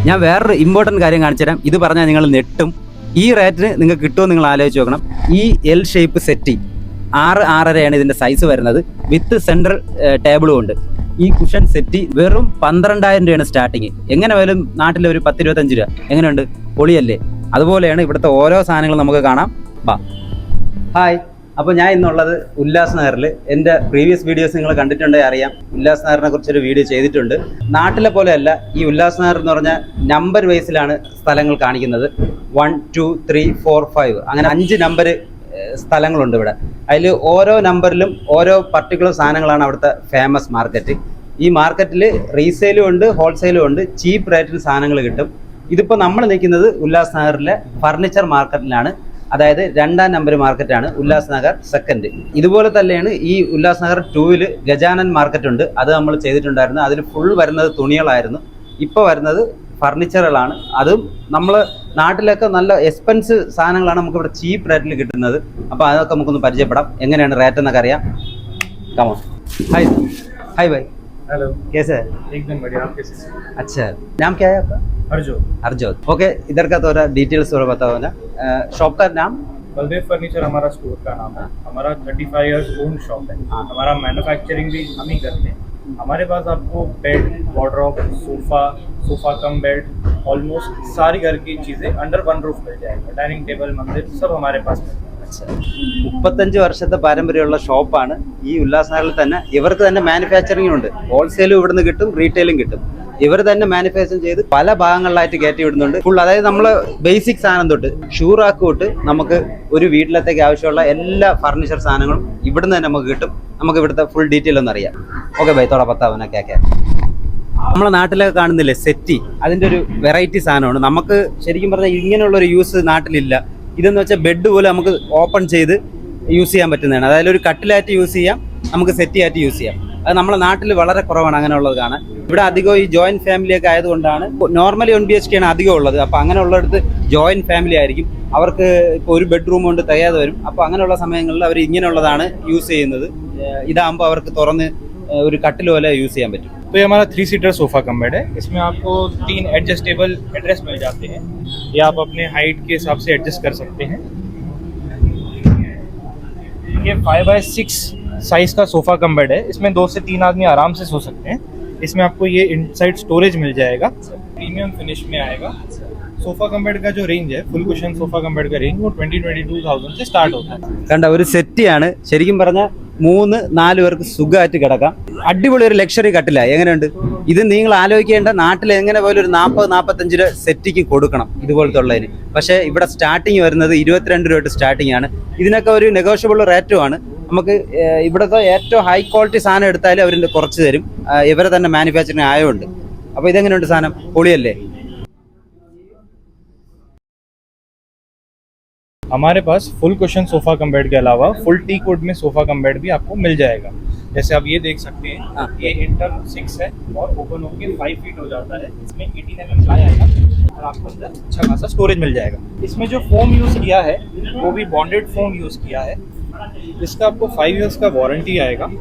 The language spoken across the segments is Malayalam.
ഞാൻ വേറൊരു ഇമ്പോർട്ടൻറ്റ് കാര്യം കാണിച്ചു തരാം. ഇത് പറഞ്ഞാൽ നിങ്ങൾ നെട്ടും. ഈ റേറ്റിന് നിങ്ങൾക്ക് കിട്ടുമോ നിങ്ങൾ ആലോചിച്ച് നോക്കണം. ഈ എൽ ഷേപ്പ് സെറ്റി 6-6.5 ഇതിൻ്റെ സൈസ് വരുന്നത്. വിത്ത് സെൻട്രൽ ടേബിളും ഉണ്ട്. ഈ കുഷൻ സെറ്റി വെറും 12,000 രൂപയാണ് സ്റ്റാർട്ടിങ്. എങ്ങനെ പോലും നാട്ടിൽ ഒരു 10-25 രൂപ എങ്ങനെയുണ്ട്? പൊളിയല്ലേ? അതുപോലെയാണ് ഇവിടുത്തെ ഓരോ സാധനങ്ങളും നമുക്ക് കാണാം. ബാ. ഹായ്. അപ്പോൾ ഞാൻ ഇന്നുള്ളത് ഉല്ലാസ് നഗറിൽ. എൻ്റെ പ്രീവിയസ് വീഡിയോസ് നിങ്ങൾ കണ്ടിട്ടുണ്ടെങ്കിൽ അറിയാം. ഉല്ലാസ് നഗറിനെ കുറിച്ചൊരു വീഡിയോ ചെയ്തിട്ടുണ്ട്. നാട്ടിലെ പോലെയല്ല ഈ ഉല്ലാസ് നഗർ എന്ന് പറഞ്ഞാൽ നമ്പർ വൈസിലാണ് സ്ഥലങ്ങൾ കാണിക്കുന്നത്. 1, 2, 3, 4, 5 അങ്ങനെ 5 നമ്പർ സ്ഥലങ്ങളുണ്ട് ഇവിടെ. അതിൽ ഓരോ നമ്പറിലും ഓരോ പർട്ടിക്കുലർ സാധനങ്ങളാണ് അവിടുത്തെ ഫേമസ് മാർക്കറ്റ്. ഈ മാർക്കറ്റിൽ റീസെയിലും ഉണ്ട്, ഹോൾസെയിലും ഉണ്ട്. ചീപ്പ് റേറ്റിൽ സാധനങ്ങൾ കിട്ടും. ഇതിപ്പോൾ നമ്മൾ നിൽക്കുന്നത് ഉല്ലാസ് നഗറിലെ ഫർണിച്ചർ മാർക്കറ്റിലാണ്. അതായത് 2ാം നമ്പർ മാർക്കറ്റാണ് ഉല്ലാസ് നഗർ 2nd. ഇതുപോലെ തന്നെയാണ് ഈ ഉല്ലാസ് നഗർ 2-ൽ ഗജാനൻ മാർക്കറ്റ് ഉണ്ട്. അത് നമ്മൾ ചെയ്തിട്ടുണ്ടായിരുന്നു. അതിൽ ഫുൾ വരുന്നത് തുണികളായിരുന്നു. ഇപ്പോൾ വരുന്നത് ഫർണിച്ചറുകളാണ്. അതും നമ്മൾ നാട്ടിലൊക്കെ നല്ല എക്സ്പെൻസീവ് സാധനങ്ങളാണ് നമുക്ക് ഇവിടെ ചീപ്പ് റേറ്റിൽ കിട്ടുന്നത്. അപ്പോൾ അതൊക്കെ നമുക്കൊന്ന് പരിചയപ്പെടാം. എങ്ങനെയാണ് റേറ്റ് എന്നൊക്കെ അറിയാം. Come on. Hi hi bhai. Hello, कैसे है? एकदम बढ़िया. आप कैसे हैं? अच्छा, नाम क्या है आपका? अर्जुन. अर्जुन. ओके, इधर का थोड़ा डिटेल्स थोड़ा बताओ ना. शॉप का नाम? बलदेव फर्नीचर हमारा स्टोर का नाम है. हमारा 35 इयर्स ओन शॉप है. हमारा मैन्युफैक्चरिंग भी हम ही करते हैं. हमारे पास आपको bed, wardrobe, sofa cum bed, almost सारी घर की चीज़ें अंडर वन रूफ मिल जाएगा. डाइनिंग टेबल, मंदिर सब हमारे पास मिल जाएगा. 35 വർഷത്തെ പാരമ്പര്യമുള്ള ഷോപ്പാണ് ഈ ഉല്ലാസ് നഗറിൽ തന്നെ. ഇവർക്ക് തന്നെ മാനുഫാക്ചറിംഗ് ഉണ്ട്. ഹോൾസെയിലും ഇവിടുന്ന് കിട്ടും, റീറ്റെയിലും കിട്ടും. ഇവർ തന്നെ മാനുഫാക്ചർ ചെയ്ത് പല ഭാഗങ്ങളിലായിട്ട് കയറ്റി വിടുന്നുണ്ട്. ഫുൾ അതായത് നമ്മൾ ബേസിക് സാധനം തൊട്ട് ഷൂറാക്ക് തൊട്ട് നമുക്ക് ഒരു വീട്ടിലത്തേക്ക് ആവശ്യമുള്ള എല്ലാ ഫർണിച്ചർ സാധനങ്ങളും ഇവിടുന്ന് തന്നെ നമുക്ക് കിട്ടും. നമുക്ക് ഇവിടുത്തെ ഫുൾ ഡീറ്റെയിൽ ഒന്ന് അറിയാം. ഓക്കെ ബൈ, തോടാ പത്താവനൊക്കെ. നമ്മളെ നാട്ടിലൊക്കെ കാണുന്നില്ലേ സെറ്റി, അതിൻ്റെ ഒരു വെറൈറ്റി സാധനമാണ്. നമുക്ക് ശരിക്കും പറഞ്ഞാൽ ഇങ്ങനെയുള്ളൊരു യൂസ് നാട്ടിലില്ല. ഇതെന്ന് വെച്ചാൽ ബെഡ് പോലെ നമുക്ക് ഓപ്പൺ ചെയ്ത് യൂസ് ചെയ്യാൻ പറ്റുന്നതാണ്. അതായത് ഒരു കട്ടിലായിട്ട് യൂസ് ചെയ്യാം, നമുക്ക് സെറ്റി ആയിട്ട് യൂസ് ചെയ്യാം. അത് നമ്മുടെ നാട്ടിൽ വളരെ കുറവാണ് അങ്ങനെയുള്ളത് കാണാൻ. ഇവിടെ അധികം ഈ ജോയിൻറ്റ് ഫാമിലിയൊക്കെ ആയതുകൊണ്ടാണ്. നോർമലി 1 BHK ആണ് അധികം ഉള്ളത്. അപ്പോൾ അങ്ങനെയുള്ളടത്ത് ജോയിൻറ്റ് ഫാമിലി ആയിരിക്കും. അവർക്ക് ഇപ്പോൾ ഒരു ബെഡ്റൂം കൊണ്ട് തികയാതെ വരും. അപ്പോൾ അങ്ങനെയുള്ള സമയങ്ങളിൽ അവർ ഇങ്ങനെയുള്ളതാണ് യൂസ് ചെയ്യുന്നത്. ഇതാകുമ്പോൾ അവർക്ക് തുറന്ന് ഒരു കട്ടിൽ പോലെ യൂസ് ചെയ്യാൻ പറ്റും. तो ये हमारा 3 सीटर सोफा कम बेड है. इसमें आपको 3 एडजस्टेबल एड्रेस मिल जाते हैं. ये आप अपने हाइट के हिसाब से एडजस्ट कर सकते हैं. ये 5x6 साइज का सोफा कम बेड है. इसमें 2 से 3 आदमी आराम से सो सकते हैं. इसमें आपको ये इनसाइड स्टोरेज मिल जाएगा. प्रीमियम फिनिश में आएगा. सोफा कम बेड का जो रेंज है, full cushion sofa cum bed का रेंज वो 22,000 से स्टार्ट होता है. കണ്ട ഒരു സെറ്റിയാണ്. ശരിക്കും പറഞ്ഞാൽ 3-4 പേർക്ക് സുഖമായിട്ട് കിടക്കാം. അടിപൊളി ഒരു ലക്ഷറി കട്ടില. എങ്ങനെയുണ്ട് ഇത്? നിങ്ങൾ ആലോചിക്കേണ്ട, നാട്ടിൽ എങ്ങനെ പോലും ഒരു 40-45 രൂപ സെറ്റിക്ക് കൊടുക്കണം ഇതുപോലത്തെ ഉള്ളതിന്. പക്ഷേ ഇവിടെ സ്റ്റാർട്ടിങ് വരുന്നത് 22 രൂപ സ്റ്റാർട്ടിങ് ആണ്. ഇതിനൊക്കെ ഒരു നെഗോഷ്യബിൾ റേറ്റും ആണ്. നമുക്ക് ഇവിടുത്തെ ഏറ്റവും ഹൈ ക്വാളിറ്റി സാധനം എടുത്താലും അവരിൻ്റെ കുറച്ച് തരും. ഇവരെ തന്നെ മാനുഫാക്ചറിങ് ആയതുകൊണ്ട്. അപ്പോൾ ഇതെങ്ങനെയുണ്ട് സാധനം? പൊളിയല്ലേ? हमारे पास full cushion sofa cum bed के अलावा फुल टी कोड में सोफा कम बेड भी आपको मिल जाएगा. जैसे आप ये देख सकते हैं, ये इंटर 6 है और ओपन होकर 5 फीट हो जाता है. इसमें 18 mm प्लाई आएगा और आपको अंदर अच्छा खासा स्टोरेज मिल जाएगा. इसमें जो फोम यूज़ किया है वो भी बॉन्डेड फोम यूज़ किया है. इसका आपको 5 इयर्स का वारंटी आएगा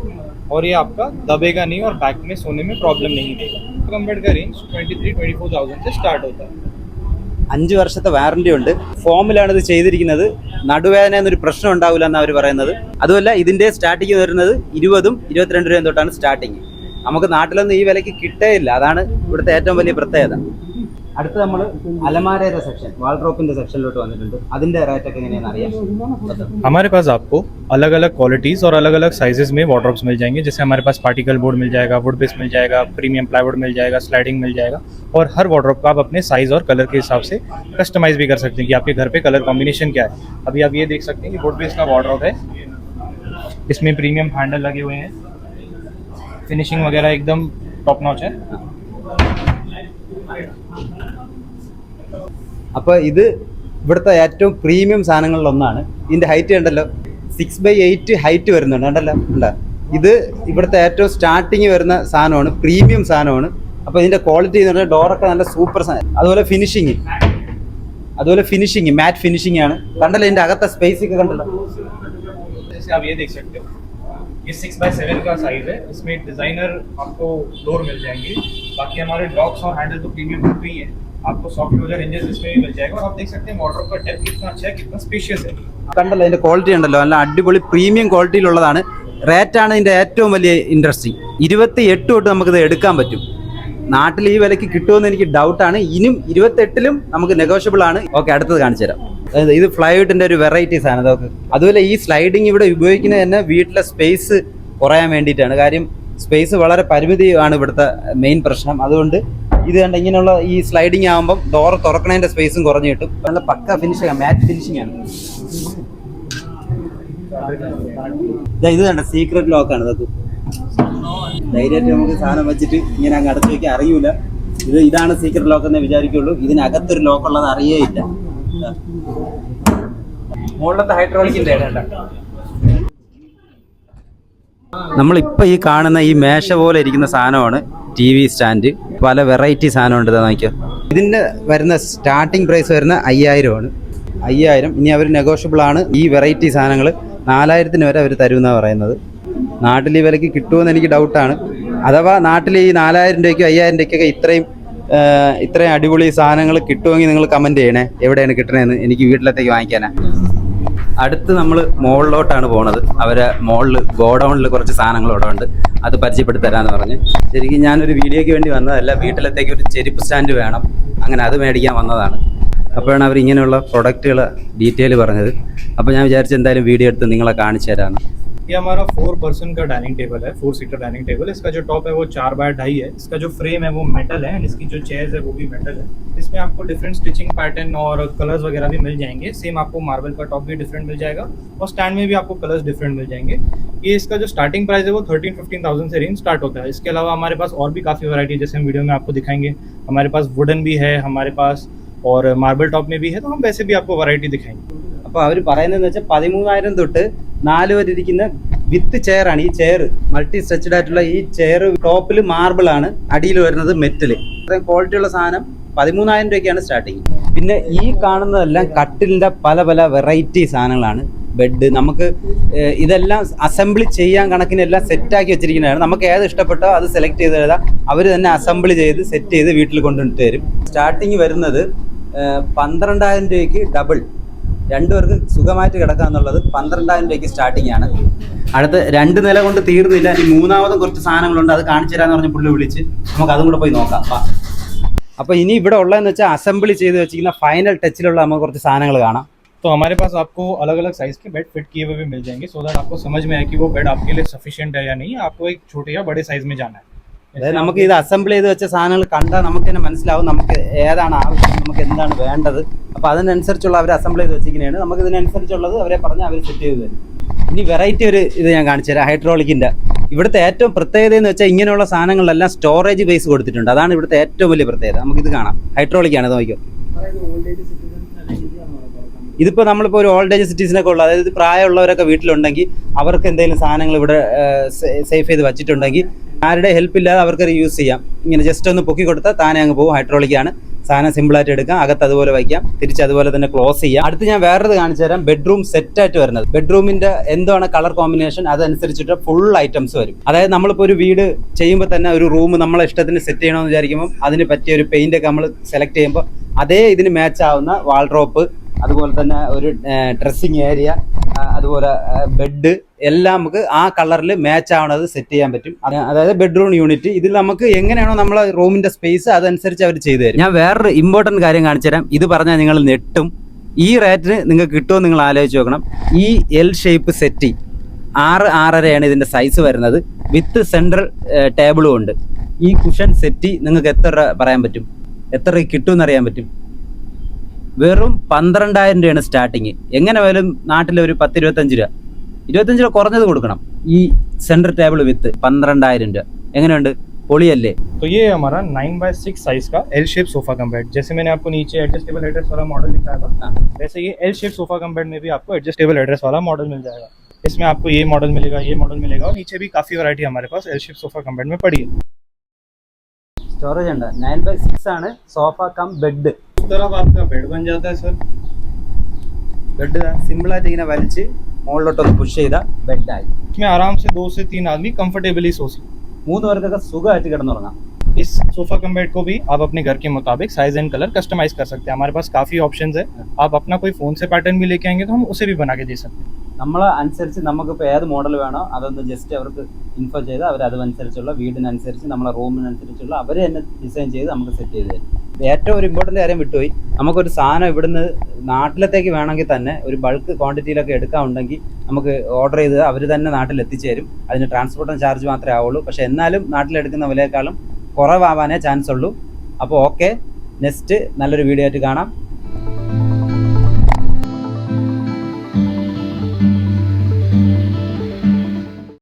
और ये आपका दबेगा नहीं और बैक में सोने में प्रॉब्लम नहीं देगा. कम बेड का रेंज 23,000-24,000 से स्टार्ट होता है. 5 വർഷത്തെ വാറണ്ടി ഉണ്ട്. ഫോമിലാണ് ഇത് ചെയ്തിരിക്കുന്നത്. നടുവേദന എന്നൊരു പ്രശ്നം ഉണ്ടാവില്ല എന്നാണ് അവർ പറയുന്നത്. അതുമല്ല, ഇതിൻ്റെ സ്റ്റാർട്ടിങ് വരുന്നത് 20-22 രൂപ തൊട്ടാണ് സ്റ്റാർട്ടിങ്. നമുക്ക് നാട്ടിലൊന്നും ഈ വിലയ്ക്ക് കിട്ടേയില്ല. അതാണ് ഇവിടുത്തെ ഏറ്റവും വലിയ പ്രത്യേകത. അടുത്ത് നമ്മൾ അലമാരയുടെ സെക്ഷൻ, വാൾഡ്രോപ്പിന്റെ സെക്ഷനിലോട്ട് വന്നിട്ടുണ്ട്. അതിന്റെ റേറ്റ് ഒക്കെ എങ്ങനെയാണെന്ന് അറിയാം. हमारे पास आपको अलग अलग क्वालिटीज़ और अलग अलग साइजेस में वार्डरोब्स मिल जाएंगे. जैसे हमारे पास पार्टिकल बोर्ड मिल जाएगा, वुड बेस मिल जाएगा, प्रीमियम प्लाईवुड मिल जाएगा, स्लाइडिंग मिल जाएगा. और हर वार्डरोब को आप अपने साइज़ और कलर के हिसाब से कस्टमाइज़ भी कर सकते हैं कि आपके घर पे कलर कॉम्बिनेशन क्या है. अभी आप ये देख सकते हैं कि वुड बेस का वार्डरोब है. इसमें प्रीमियम हैंडल लगे हुए हैं. फिनिशिंग वगैरह एकदम टॉप नॉच है. അപ്പോൾ ഇത് ഇവിടുത്തെ ഏറ്റവും പ്രീമിയം സാധനങ്ങളിലൊന്നാണ്. ഇതിൻ്റെ ഹൈറ്റ് കണ്ടല്ലോ, 6x8 ഹൈറ്റ് വരുന്നുണ്ട്. കണ്ടല്ലോ, ഉണ്ടോ? ഇത് ഇവിടുത്തെ ഏറ്റവും സ്റ്റാർട്ടിങ് വരുന്ന സാധനമാണ്, പ്രീമിയം സാധനമാണ്. അപ്പോൾ ഇതിൻ്റെ ക്വാളിറ്റി എന്ന് പറഞ്ഞാൽ ഡോറൊക്കെ നല്ല സൂപ്പർ സാധനം. അതുപോലെ ഫിനിഷിങ് മാറ്റ് ഫിനിഷിംഗ് ആണ്. കണ്ടല്ലോ, ഇതിൻ്റെ അകത്തെ സ്പേസ് ഒക്കെ കണ്ടല്ലോ. जैसे आप ये देख सकते हो, ये 6x7 का साइज है, इसमें डिजाइनर आपको डोर मिल जाएंगे। बाकी हमारे लॉक्स और हैंडल तो प्रीमियम होते ही है, आपको सॉफ्ट क्लोजर हिंजेस इसमें भी मिल जाएगा। और आप देख सकते हैं वार्डरोब का डेप्थ कितना अच्छा है, कितना स्पेशियस है। കണ്ടല്ലോ അതിന്റെ ക്വാളിറ്റി ഉണ്ടല്ലോ, നല്ല അടിപൊളി പ്രീമിയം ക്വാളിറ്റിയിലുള്ളതാണ്. റേറ്റാണ് ഇതിന്റെ ഏറ്റവും വലിയ ഇൻട്രസ്റ്റിംഗ്. 28 തൊട്ട് നമുക്കിത് എടുക്കാൻ പറ്റും. നാട്ടിൽ ഈ വിലയ്ക്ക് കിട്ടുമെന്ന് എനിക്ക് ഡൗട്ടാണ്. ഇനിയും 28ലും നമുക്ക് നെഗോഷ്യബിൾ ആണ്. ഓക്കെ, അടുത്തത് കാണിച്ചു തരാം. ഇത് ഫ്ലൈവുഡിന്റെ ഒരു വെറൈറ്റീസ് ആണ് ഇതൊക്കെ. അതുപോലെ ഈ സ്ലൈഡിങ് ഇവിടെ ഉപയോഗിക്കുന്നത് തന്നെ വീട്ടിലെ സ്പേസ് കുറയാൻ വേണ്ടിയിട്ടാണ്. കാര്യം സ്പേസ് വളരെ പരിമിതിയാണ് ഇവിടുത്തെ മെയിൻ പ്രശ്നം. അതുകൊണ്ട് ഇത് കണ്ട ഇങ്ങനെയുള്ള ഈ സ്ലൈഡിങ് ആകുമ്പോൾ ഡോർ തുറക്കണതിന്റെ സ്പേസും കുറഞ്ഞു കിട്ടും. നല്ല പക്ക ഫിനിഷിംഗ്, മാറ്റ് ഫിനിഷിംഗ് ആണ്. ഇത് കണ്ട സീക്രട്ട് ലോക്കാണ് ഇതൊക്കെ. ധൈര്യമായിട്ട് നമുക്ക് സാധനം വെച്ചിട്ട് ഇങ്ങനെ അങ്ങ് അടച്ചു വയ്ക്കാൻ അറിയൂല. ഇതാണ് സീക്രട്ട് ലോക്ക് എന്നേ വിചാരിക്കുള്ളൂ. ഇതിനകത്തൊരു ലോക്ക് ഉള്ളത് അറിയേയില്ല. മുകളിലത്തെ ഹൈഡ്രോളിക്കിന്റെ നമ്മളിപ്പോൾ ഈ കാണുന്ന ഈ മേശ പോലെ ഇരിക്കുന്ന സാധനമാണ് ടി വി സ്റ്റാൻഡ്. പല വെറൈറ്റി സാധനമുണ്ട്. നോക്കിയോ, ഇതിൻ്റെ വരുന്ന സ്റ്റാർട്ടിംഗ് പ്രൈസ് വരുന്ന 5000 ആണ്. 5000. ഇനി അവർ നെഗോഷ്യബിൾ ആണ്. ഈ വെറൈറ്റി സാധനങ്ങൾ 4000 വരെ അവർ തരുമെന്നാണ് പറയുന്നത്. നാട്ടിൽ ഈ വിലയ്ക്ക് കിട്ടുമെന്ന് എനിക്ക് ഡൗട്ടാണ്. അഥവാ നാട്ടിൽ ഈ 4000 രൂപയ്ക്കോ 5000 രൂപയ്ക്കൊക്കെ ഇത്രയും അടിപൊളി സാധനങ്ങൾ കിട്ടുമെങ്കിൽ നിങ്ങൾ കമൻറ്റ് ചെയ്യണേ, എവിടെയാണ് കിട്ടണതെന്ന്. എനിക്ക് വീട്ടിലത്തേക്ക് വാങ്ങിക്കാനാണ്. അടുത്ത് നമ്മൾ മുകളിലോട്ടാണ് പോണത്. അവരെ മുകളിൽ ഗോഡൗണിൽ കുറച്ച് സാധനങ്ങൾ ഇവിടെ ഉണ്ട്, അത് പരിചയപ്പെടുത്തി തരാമെന്ന് പറഞ്ഞ്. ശരിക്കും ഞാനൊരു വീഡിയോയ്ക്ക് വേണ്ടി വന്നതല്ല, വീട്ടിലത്തേക്ക് ഒരു ചെരുപ്പ് സ്റ്റാൻഡ് വേണം, അങ്ങനെ അത് മേടിക്കാൻ വന്നതാണ്. അപ്പോഴാണ് അവർ ഇങ്ങനെയുള്ള പ്രൊഡക്റ്റുകൾ ഡീറ്റെയിൽ പറഞ്ഞത്. അപ്പോൾ ഞാൻ വിചാരിച്ചു എന്തായാലും വീഡിയോ എടുത്ത് നിങ്ങളെ കാണിച്ചു തരാമെന്ന്. ये हमारा 4 पर्सन का डाइनिंग टेबल है, 4 सीटर डाइनिंग टेबल। इसका जो टॉप है वो 4x2.5 है। इसका जो फ्रेम है वो मेटल है, एंड इसकी जो चेयर्स है वो भी मेटल है। इसमें आपको डिफरेंट स्टिचिंग पैटर्न और कलर्स वगैरह भी मिल जाएंगे। सेम आपको मार्बल का टॉप भी डिफरेंट मिल जाएगा, और स्टैंड में भी आपको कलर्स डिफरेंट मिल जाएंगे। ये इसका जो स्टार्टिंग प्राइस है वो 13-15,000 से रेंज स्टार्ट होता है। इसके अलावा हमारे पास और भी काफ़ी वैरायटी है, जैसे हम वीडियो में आपको दिखाएंगे। हमारे पास वुडन भी है हमारे पास, और मार्बल टॉप में भी है, तो हम वैसे भी आपको वैरायटी दिखाएंगे। അപ്പോൾ അവർ പറയുന്നതെന്ന് വെച്ചാൽ 13,000 തൊട്ട് 4 വരെ ഇരിക്കുന്ന വിത്ത് ചെയർ ആണ്. ഈ ചെയർ മൾട്ടി സ്ട്രെച്ചഡ് ആയിട്ടുള്ള ഈ ചെയർ ടോപ്പിൽ മാർബിൾ ആണ്, അടിയിൽ വരുന്നത് മെറ്റൽ. അത്രയും ക്വാളിറ്റി ഉള്ള സാധനം 13,000 രൂപയ്ക്കാണ് സ്റ്റാർട്ടിങ്. പിന്നെ ഈ കാണുന്നതെല്ലാം കട്ടിലിൻ്റെ പല പല വെറൈറ്റി സാധനങ്ങളാണ്. ബെഡ് നമുക്ക് ഇതെല്ലാം അസംബ്ലി ചെയ്യാൻ കണക്കിനെല്ലാം സെറ്റാക്കി വെച്ചിരിക്കുന്നതാണ്. നമുക്ക് ഏത് ഇഷ്ടപ്പെട്ടോ അത് സെലക്ട് ചെയ്ത് എഴുതാം. അവർ തന്നെ അസംബ്ലി ചെയ്ത് സെറ്റ് ചെയ്ത് വീട്ടിൽ കൊണ്ടുവന്നിട്ട് തരും. സ്റ്റാർട്ടിങ് വരുന്നത് 12,000 രൂപയ്ക്ക് ഡബിൾ, രണ്ടുപേർക്ക് സുഖമായിട്ട് കിടക്കാന്നുള്ളത് 12,000 രൂപയ്ക്ക് സ്റ്റാർട്ടിംഗ് ആണ്. അടുത്ത് 2 നില കൊണ്ട് തീർന്നില്ല, ഇനി 3ാമതും കുറച്ച് സാധനങ്ങളുണ്ട്, അത് കാണിച്ചു തരാന്ന് പറഞ്ഞ് പുള്ളി വിളിച്ച് നമുക്ക് അതും കൂടെ പോയി നോക്കാം. അപ്പോൾ ഇനി ഇവിടെ ഉള്ളതെന്ന് വെച്ചാൽ അസംബ്ലി ചെയ്ത് വെച്ചിരിക്കുന്ന ഫൈനൽ ടച്ചിലുള്ള നമുക്ക് കുറച്ച് സാധനങ്ങൾ കാണാം. तो हमारे पास आपको अलग अलग साइज के बेड फिट किए हुए भी मिल जाएंगे, सो दैट आपको समझ में आए कि वो बेड आपके लिए सफिशिएंट है या नहीं, आपको एक छोटे या बड़े साइज में जाना है। അതായത് നമുക്ക് ഇത് അസംബിൾ ചെയ്ത് വെച്ച സാധനങ്ങൾ കണ്ടാൽ നമുക്ക് തന്നെ മനസ്സിലാവും നമുക്ക് ഏതാണ് ആവശ്യം, നമുക്ക് എന്താണ് വേണ്ടത്. അപ്പോൾ അതിനനുസരിച്ചുള്ള അവർ അസംബിൾ ചെയ്ത് വെച്ചിരിക്കുന്നതാണ്. നമുക്ക് ഇതിനനുസരിച്ചുള്ളത് അവരെ പറഞ്ഞ് അവർ സെറ്റ് ചെയ്ത് തരും. ഇനി വെറൈറ്റി ഒരു ഇത് ഞാൻ കാണിച്ചു തരാം, ഹൈഡ്രോളിക്കിൻ്റെ. ഇവിടുത്തെ ഏറ്റവും പ്രത്യേകത എന്ന് വെച്ചാൽ ഇങ്ങനെയുള്ള സാധനങ്ങളിലെല്ലാം സ്റ്റോറേജ് ബേസ് കൊടുത്തിട്ടുണ്ട്. അതാണ് ഇവിടുത്തെ ഏറ്റവും വലിയ പ്രത്യേകത. നമുക്കിത് കാണാം, ഹൈഡ്രോളിക്കാണ്. നോക്കിയോ, ഇതിപ്പോൾ നമ്മളിപ്പോൾ ഒരു ഓൾഡ് ഏജ് സിറ്റീസിനൊക്കെ ഉള്ള, അതായത് പ്രായമുള്ളവരൊക്കെ വീട്ടിലുണ്ടെങ്കിൽ അവർക്ക് എന്തെങ്കിലും സാധനങ്ങൾ ഇവിടെ സേഫ് ചെയ്ത് വെച്ചിട്ടുണ്ടെങ്കിൽ ആരുടെ ഹെൽപ്പ് ഇല്ലാതെ അവർക്കത് യൂസ് ചെയ്യാം. ഇങ്ങനെ ജസ്റ്റ് ഒന്ന് പൊക്കി കൊടുത്താൽ താനെ അങ്ങ് പോകും. ഹൈഡ്രോളിക്കാണ്, സാധനം സിമ്പിളായിട്ട് എടുക്കാം, അകത്ത് അതുപോലെ വയ്ക്കാം, തിരിച്ച് അതുപോലെ തന്നെ ക്ലോസ് ചെയ്യാം. അടുത്ത് ഞാൻ വേറൊരു കാണിച്ചു തരാം, ബെഡ്റൂം സെറ്റായിട്ട് വരുന്നത്. ബെഡ്റൂമിൻ്റെ എന്താണ് കളർ കോമ്പിനേഷൻ അതനുസരിച്ചിട്ട് ഫുൾ ഐറ്റംസ് വരും. അതായത് നമ്മളിപ്പോൾ ഒരു വീട് ചെയ്യുമ്പോൾ തന്നെ ഒരു റൂം നമ്മളെ ഇഷ്ടത്തിന് സെറ്റ് ചെയ്യണമെന്ന് വിചാരിക്കുമ്പോൾ അതിന് പറ്റിയ ഒരു പെയിൻ്റൊക്കെ നമ്മൾ സെലക്ട് ചെയ്യുമ്പോൾ അതേ ഇതിന് മാച്ച് ആവുന്ന വാൾഡ്രോപ്പ്, അതുപോലെ തന്നെ ഒരു ഡ്രസ്സിങ് ഏരിയ, അതുപോലെ ബെഡ് എല്ലാം നമുക്ക് ആ കളറിൽ മാച്ച് ആവണത് സെറ്റ് ചെയ്യാൻ പറ്റും. അതായത് ബെഡ്റൂം യൂണിറ്റ്. ഇതിൽ നമുക്ക് എങ്ങനെയാണോ നമ്മളെ റൂമിൻ്റെ സ്പേസ് അതനുസരിച്ച് അവർ ചെയ്തു തരും. ഞാൻ വേറൊരു ഇമ്പോർട്ടൻറ്റ് കാര്യം കാണിച്ചു തരാം. ഇത് പറഞ്ഞാൽ നിങ്ങൾ നെട്ടും. ഈ റേറ്റിന് നിങ്ങൾക്ക് കിട്ടുമോ നിങ്ങൾ ആലോചിച്ച് നോക്കണം. ഈ എൽ ഷേപ്പ് സെറ്റി 6-6.5 ഇതിൻ്റെ സൈസ് വരുന്നത്. വിത്ത് സെൻട്രൽ ടേബിളും ഉണ്ട്. ഈ കുഷൻ സെറ്റി നിങ്ങൾക്ക് എത്ര രൂപ പറയാൻ പറ്റും, എത്ര രൂപ കിട്ടുമെന്ന് അറിയാൻ പറ്റും. വെറും 12,000 രൂപയാണ് സ്റ്റാർട്ടിങ്. എങ്ങനെ പോയാലും നാട്ടിൽ ഒരു 10-25 രൂപ, 25 രൂപ കുറഞ്ഞത് കൊടുക്കണം. ഈ സെൻട്രൽ ടേബിൾ വിത്ത് 12,000 രൂപ. എങ്ങനെയുണ്ട്, പൊളിയല്ലേ? तो ये हमारा 9x6 साइज का L shape sofa cum bed, जैसे मैंने आपको नीचे एडजस्टेबल एड्रेस वाला मॉडल दिखाया था, वैसे ये L shape sofa cum bed में भी आपको एडजस्टेबल एड्रेस वाला मॉडल मिल जाएगा। इसमें आपको ये मॉडल मिलेगा, ये मॉडल मिलेगा, और नीचे भी काफी वैरायटी हमारे पास L shape sofa cum bed में पड़ी है। സ്റ്റോറേജ് ഉണ്ട്. 9x6 ആണ് സോഫ കം ബെഡ്. इस तरफ आपका बेड बन जाता है सर। ബെഡ് സിമ്പിളായിട്ട് ഇങ്ങനെ വലിച്ച് മുകളിലോട്ടൊന്ന് പുഷ് ചെയ്താൽ ബെഡായി. इसमें आराम से 2 से 3 आदमी कंफर्टेबली सो सकते 3 പേർക്കൊക്കെ സുഖമായിട്ട് കിടന്നുറങ്ങാം. हैं। इस सोफा कम बेड को भी आप अपने घर के मुताबिक साइज एंड कलर कस्टमाइज कर सकते हैं। हमारे पास काफी ऑप्शंस है। आप अपना कोई फोन से पैटर्न भी लेके आएंगे तो हम उसे भी बना के दे सकते हैं। നമ്മളെ അനുസരിച്ച് നമുക്കിപ്പോൾ ഏത് മോഡൽ വേണോ അതൊന്ന് ജസ്റ്റ് അവർക്ക് ഇൻഫോ ചെയ്ത് അവർ അതനുസരിച്ചുള്ള വീടിനനുസരിച്ച് നമ്മളെ റൂമിനനുസരിച്ചുള്ള അവർ തന്നെ ഡിസൈൻ ചെയ്ത് നമുക്ക് സെറ്റ് ചെയ്ത് തരും. ഏറ്റവും ഒരു ഇമ്പോർട്ടൻ്റ് കാര്യം വിട്ടുപോയി, നമുക്കൊരു സാധനം ഇവിടുന്ന് നാട്ടിലത്തേക്ക് വേണമെങ്കിൽ തന്നെ ഒരു ബൾക്ക് ക്വാണ്ടിറ്റിയിലൊക്കെ എടുക്കാനുണ്ടെങ്കിൽ നമുക്ക് ഓർഡർ ചെയ്ത് അവർ തന്നെ നാട്ടിൽ എത്തിച്ചു തരും. അതിന് ട്രാൻസ്പോർട്ടിന് ചാർജ് മാത്രമേ ആവുള്ളൂ. പക്ഷേ എന്നാലും നാട്ടിലെടുക്കുന്ന വിലയേക്കാളും കുറവാവാനേ ചാൻസ് ഉള്ളൂ. അപ്പോൾ ഓക്കെ, നെക്സ്റ്റ് നല്ലൊരു വീഡിയോ ആയിട്ട് കാണാം.